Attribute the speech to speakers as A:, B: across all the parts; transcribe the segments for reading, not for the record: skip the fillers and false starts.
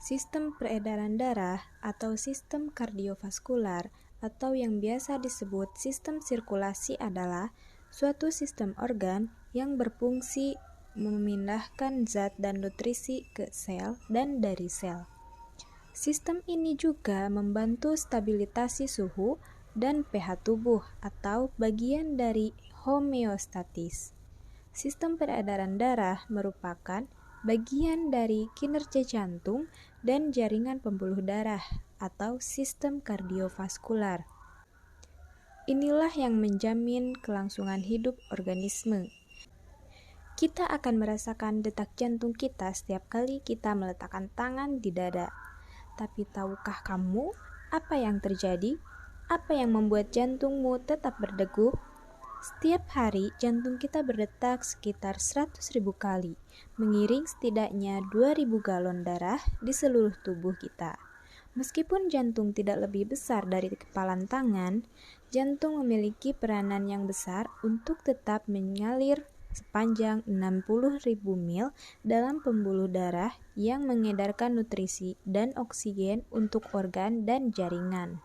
A: Sistem peredaran darah atau sistem kardiovaskular atau yang biasa disebut sistem sirkulasi adalah suatu sistem organ yang berfungsi memindahkan zat dan nutrisi ke sel dan dari sel. Sistem ini juga membantu stabilisasi suhu dan pH tubuh atau bagian dari homeostatis. Sistem peredaran darah merupakan bagian dari kinerja jantung dan jaringan pembuluh darah atau sistem kardiovaskular. Inilah yang menjamin kelangsungan hidup organisme. Kita akan merasakan detak jantung kita setiap kali kita meletakkan tangan di dada. Tapi tahukah kamu apa yang terjadi? Apa yang membuat jantungmu tetap berdegup? Setiap hari, jantung kita berdetak sekitar 100.000 kali, mengiring setidaknya 2.000 galon darah di seluruh tubuh kita. Meskipun jantung tidak lebih besar dari kepalan tangan, jantung memiliki peranan yang besar untuk tetap mengalir sepanjang 60.000 mil dalam pembuluh darah yang mengedarkan nutrisi dan oksigen untuk organ dan jaringan.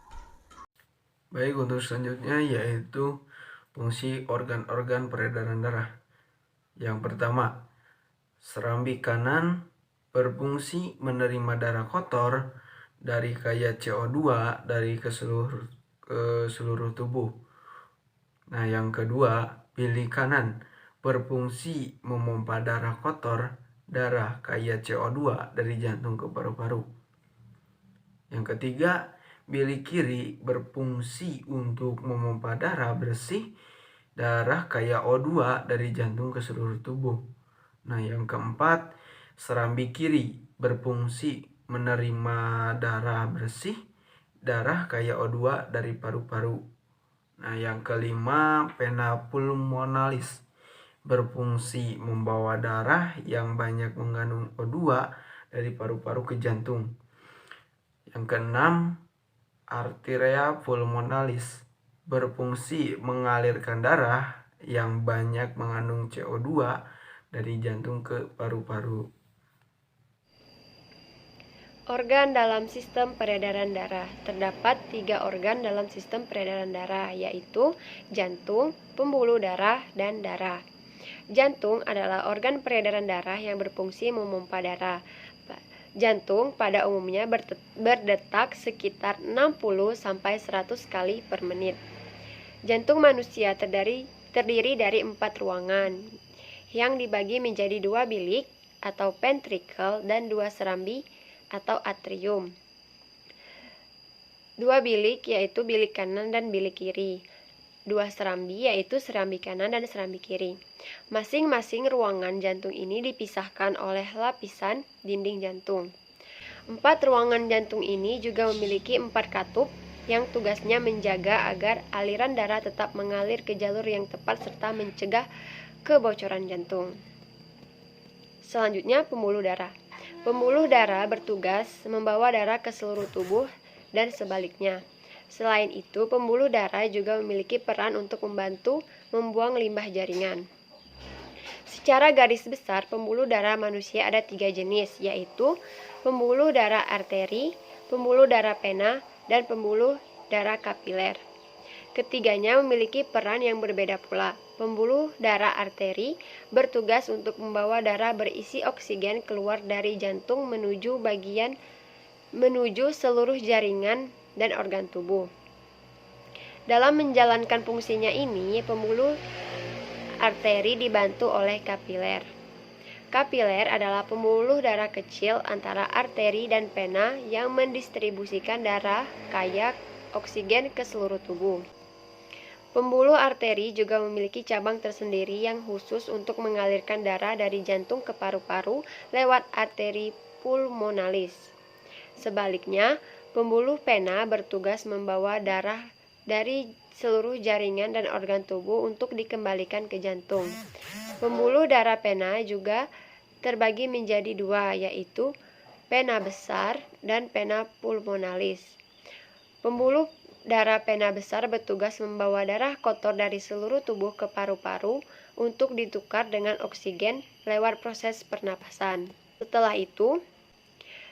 B: Baik, untuk selanjutnya yaitu fungsi organ-organ peredaran darah. Yang pertama, serambi kanan berfungsi menerima darah kotor dari kaya CO2 dari ke seluruh tubuh. Nah, yang kedua, bilik kanan berfungsi memompa darah kotor, darah kaya CO2 dari jantung ke paru-paru. Yang ketiga, bilik kiri berfungsi untuk memompa darah bersih, darah kaya O2 dari jantung ke seluruh tubuh. Nah, yang keempat, serambi kiri berfungsi menerima darah bersih, darah kaya O2 dari paru-paru. Nah, yang kelima, vena pulmonalis berfungsi membawa darah yang banyak mengandung O2 dari paru-paru ke jantung. Yang keenam, arteria pulmonalis berfungsi mengalirkan darah yang banyak mengandung CO2 dari jantung ke paru-paru.
C: Organ dalam sistem peredaran darah. Terdapat 3 organ dalam sistem peredaran darah, yaitu jantung, pembuluh darah, dan darah. Jantung adalah organ peredaran darah yang berfungsi memompa darah. Jantung pada umumnya berdetak sekitar 60-100 kali per menit. Jantung manusia terdiri dari 4 ruangan yang dibagi menjadi 2 bilik atau ventricle dan 2 serambi atau atrium. 2 bilik yaitu bilik kanan dan bilik kiri. 2 serambi yaitu serambi kanan dan serambi kiri. Masing-masing ruangan jantung ini dipisahkan oleh lapisan dinding jantung. 4 ruangan jantung ini juga memiliki 4 katup yang tugasnya menjaga agar aliran darah tetap mengalir ke jalur yang tepat serta mencegah kebocoran jantung. Selanjutnya, pembuluh darah. Pembuluh darah bertugas membawa darah ke seluruh tubuh dan sebaliknya. Selain itu, pembuluh darah juga memiliki peran untuk membantu membuang limbah jaringan. Secara garis besar, pembuluh darah manusia ada 3 jenis, yaitu pembuluh darah arteri, pembuluh darah vena, dan pembuluh darah kapiler. Ketiganya memiliki peran yang berbeda pula. Pembuluh darah arteri bertugas untuk membawa darah berisi oksigen keluar dari jantung menuju seluruh jaringan dan organ tubuh. Dalam menjalankan fungsinya ini, pembuluh arteri dibantu oleh kapiler. Kapiler adalah pembuluh darah kecil antara arteri dan vena yang mendistribusikan darah kaya oksigen ke seluruh tubuh. Pembuluh arteri juga memiliki cabang tersendiri yang khusus untuk mengalirkan darah dari jantung ke paru-paru lewat arteri pulmonalis. Sebaliknya, pembuluh vena bertugas membawa darah dari seluruh jaringan dan organ tubuh untuk dikembalikan ke jantung. Pembuluh darah vena juga terbagi menjadi 2, yaitu vena besar dan vena pulmonalis. Pembuluh darah vena besar bertugas membawa darah kotor dari seluruh tubuh ke paru-paru untuk ditukar dengan oksigen lewat proses pernapasan. Setelah itu,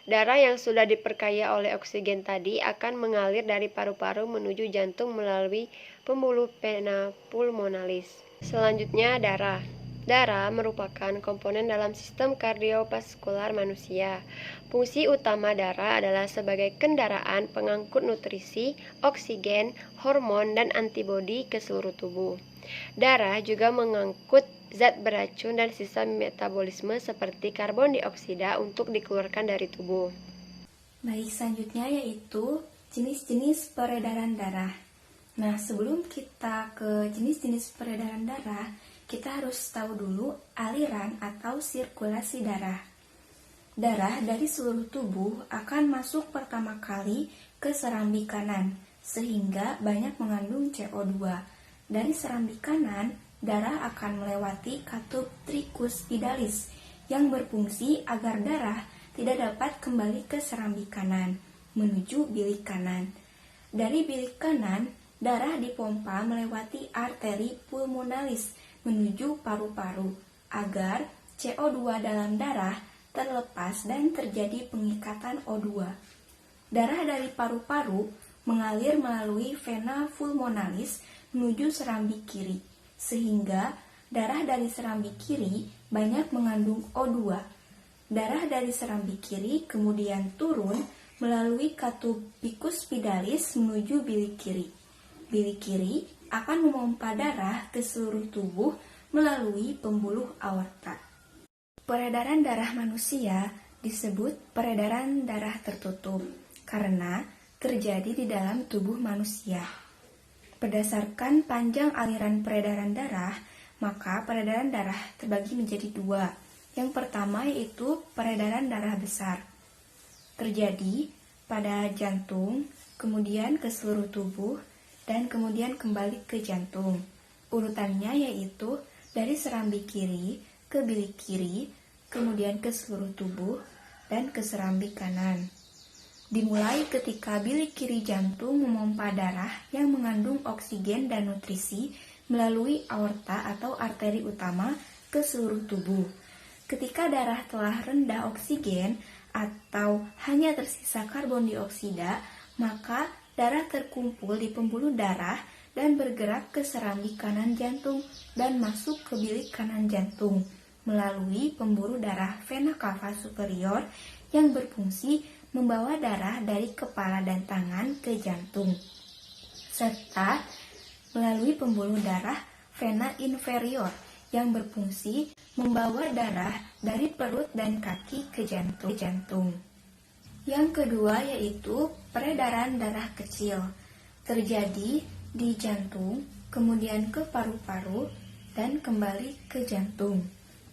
C: Darah yang sudah diperkaya oleh oksigen tadi akan mengalir dari paru-paru menuju jantung melalui pembuluh vena pulmonalis. Selanjutnya, darah. Darah merupakan komponen dalam sistem kardiovaskular manusia. Fungsi utama darah adalah sebagai kendaraan pengangkut nutrisi, oksigen, hormon, dan antibodi ke seluruh tubuh. Darah juga mengangkut zat beracun dan sisa metabolisme seperti karbon dioksida untuk dikeluarkan dari tubuh.
A: Baik, selanjutnya yaitu jenis-jenis peredaran darah. Nah, sebelum kita ke jenis-jenis peredaran darah, kita harus tahu dulu aliran atau sirkulasi darah. Darah dari seluruh tubuh akan masuk pertama kali ke serambi kanan, sehingga banyak mengandung CO2. Dari serambi kanan, darah akan melewati katup tricuspidalis yang berfungsi agar darah tidak dapat kembali ke serambi kanan, menuju bilik kanan. Dari bilik kanan, darah dipompa melewati arteri pulmonalis menuju paru-paru, agar CO2 dalam darah terlepas dan terjadi pengikatan O2. Darah dari paru-paru mengalir melalui vena pulmonalis menuju serambi kiri, sehingga darah dari serambi kiri banyak mengandung O2. Darah dari serambi kiri kemudian turun melalui katup bicuspidalis menuju bilik kiri. Bilik kiri akan memompa darah ke seluruh tubuh melalui pembuluh aorta. Peredaran darah manusia disebut peredaran darah tertutup karena terjadi di dalam tubuh manusia. Berdasarkan panjang aliran peredaran darah, maka peredaran darah terbagi menjadi dua. Yang pertama yaitu peredaran darah besar. Terjadi pada jantung, kemudian ke seluruh tubuh, dan kemudian kembali ke jantung. Urutannya yaitu dari serambi kiri ke bilik kiri, kemudian ke seluruh tubuh, dan ke serambi kanan. Dimulai ketika bilik kiri jantung memompa darah yang mengandung oksigen dan nutrisi melalui aorta atau arteri utama ke seluruh tubuh. Ketika darah telah rendah oksigen atau hanya tersisa karbon dioksida, maka darah terkumpul di pembuluh darah dan bergerak ke serambi kanan jantung dan masuk ke bilik kanan jantung melalui pembuluh darah vena cava superior yang berfungsi membawa darah dari kepala dan tangan ke jantung, serta melalui pembuluh darah vena inferior yang berfungsi membawa darah dari perut dan kaki ke jantung. Yang kedua yaitu peredaran darah kecil, terjadi di jantung, kemudian ke paru-paru, dan kembali ke jantung.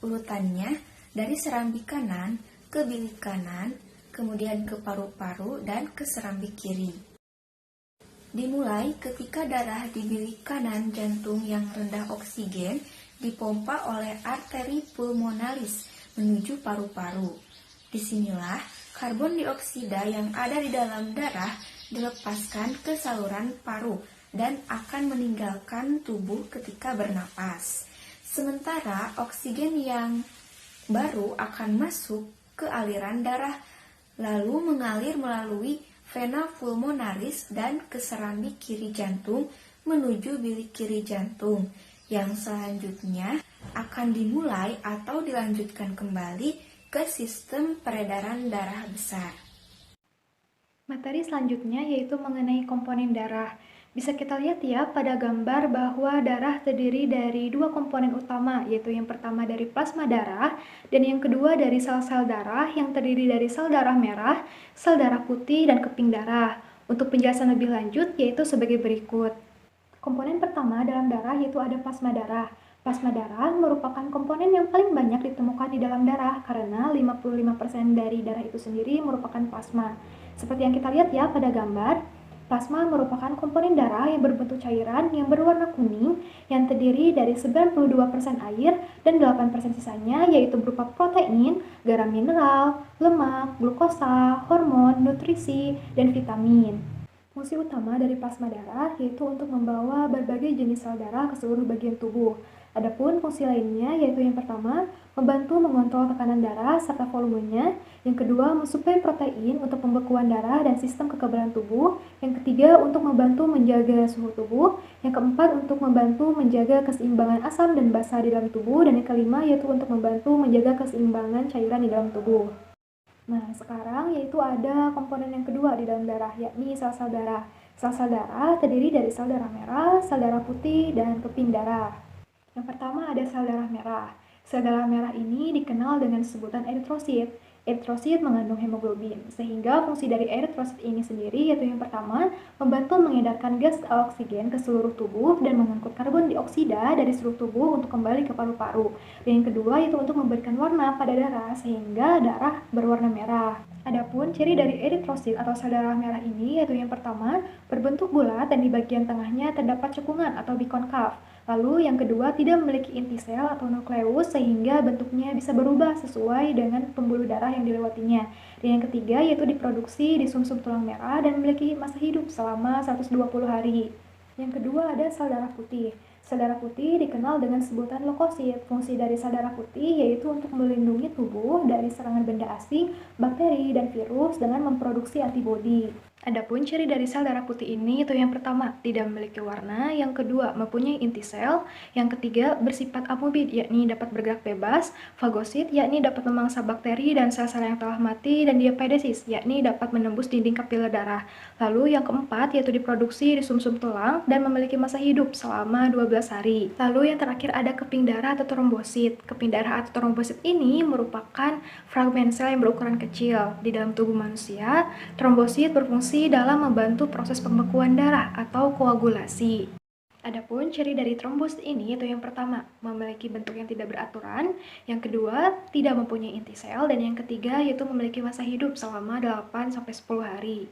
A: Urutannya dari serambi kanan ke bilik kanan, kemudian ke paru-paru, dan ke serambi kiri. Dimulai ketika darah di bilik kanan jantung yang rendah oksigen dipompa oleh arteri pulmonalis menuju paru-paru. Disinilah karbon dioksida yang ada di dalam darah dilepaskan ke saluran paru dan akan meninggalkan tubuh ketika bernapas. Sementara oksigen yang baru akan masuk ke aliran darah lalu mengalir melalui vena pulmonalis dan ke serambi kiri jantung menuju bilik kiri jantung, yang selanjutnya akan dimulai atau dilanjutkan kembali ke sistem peredaran darah besar.
D: Materi selanjutnya yaitu mengenai komponen darah. Bisa kita lihat ya pada gambar bahwa darah terdiri dari dua komponen utama, yaitu yang pertama dari plasma darah dan yang kedua dari sel-sel darah yang terdiri dari sel darah merah, sel darah putih, dan keping darah. Untuk penjelasan lebih lanjut yaitu sebagai berikut. Komponen pertama dalam darah yaitu ada plasma darah. Plasma darah merupakan komponen yang paling banyak ditemukan di dalam darah karena 55% dari darah itu sendiri merupakan plasma. Seperti yang kita lihat ya pada gambar, plasma merupakan komponen darah yang berbentuk cairan yang berwarna kuning yang terdiri dari 92% air dan 8% sisanya yaitu berupa protein, garam mineral, lemak, glukosa, hormon, nutrisi, dan vitamin. Fungsi utama dari plasma darah yaitu untuk membawa berbagai jenis sel darah ke seluruh bagian tubuh. Adapun fungsi lainnya yaitu yang pertama, membantu mengontrol tekanan darah serta volumenya. Yang kedua, mensuplai protein untuk pembekuan darah dan sistem kekebalan tubuh. Yang ketiga, untuk membantu menjaga suhu tubuh. Yang keempat, untuk membantu menjaga keseimbangan asam dan basa di dalam tubuh. Dan yang kelima, yaitu untuk membantu menjaga keseimbangan cairan di dalam tubuh. Nah, sekarang yaitu ada komponen yang kedua di dalam darah, yakni sel-sel darah. Sel-sel darah terdiri dari sel darah merah, sel darah putih, dan keping darah. Yang pertama ada sel darah merah. Sel darah merah ini dikenal dengan sebutan eritrosit. Eritrosit mengandung hemoglobin, sehingga fungsi dari eritrosit ini sendiri yaitu yang pertama, membantu mengedarkan gas oksigen ke seluruh tubuh dan mengangkut karbon dioksida dari seluruh tubuh untuk kembali ke paru-paru. Dan yang kedua yaitu untuk memberikan warna pada darah, sehingga darah berwarna merah. Adapun ciri dari eritrosit atau sel darah merah ini yaitu yang pertama, berbentuk bulat dan di bagian tengahnya terdapat cekungan atau bikonkav. Lalu yang kedua, tidak memiliki inti sel atau nukleus sehingga bentuknya bisa berubah sesuai dengan pembuluh darah yang dilewatinya. Dan yang ketiga yaitu diproduksi di sumsum tulang merah dan memiliki masa hidup selama 120 hari. Yang kedua ada sel darah putih. Sel darah putih dikenal dengan sebutan leukosit. Fungsi dari sel darah putih yaitu untuk melindungi tubuh dari serangan benda asing, bakteri, dan virus dengan memproduksi antibodi. Adapun ciri dari sel darah putih ini itu yang pertama, tidak memiliki warna, yang kedua, mempunyai inti sel, yang ketiga, bersifat amobid, yakni dapat bergerak bebas, fagosit, yakni dapat memangsa bakteri dan sel-sel yang telah mati, dan diapedesis, yakni dapat menembus dinding kapiler darah. Lalu yang keempat, yaitu diproduksi di sumsum tulang dan memiliki masa hidup selama 12 hari. Lalu yang terakhir ada keping darah atau trombosit. Keping darah atau trombosit ini merupakan fragmen sel yang berukuran kecil. Di dalam tubuh manusia, trombosit berfungsi dalam membantu proses pembekuan darah atau koagulasi. Adapun ciri dari trombosit ini itu yang pertama, memiliki bentuk yang tidak beraturan, yang kedua, tidak mempunyai inti sel, dan yang ketiga yaitu memiliki masa hidup selama 8-10 hari.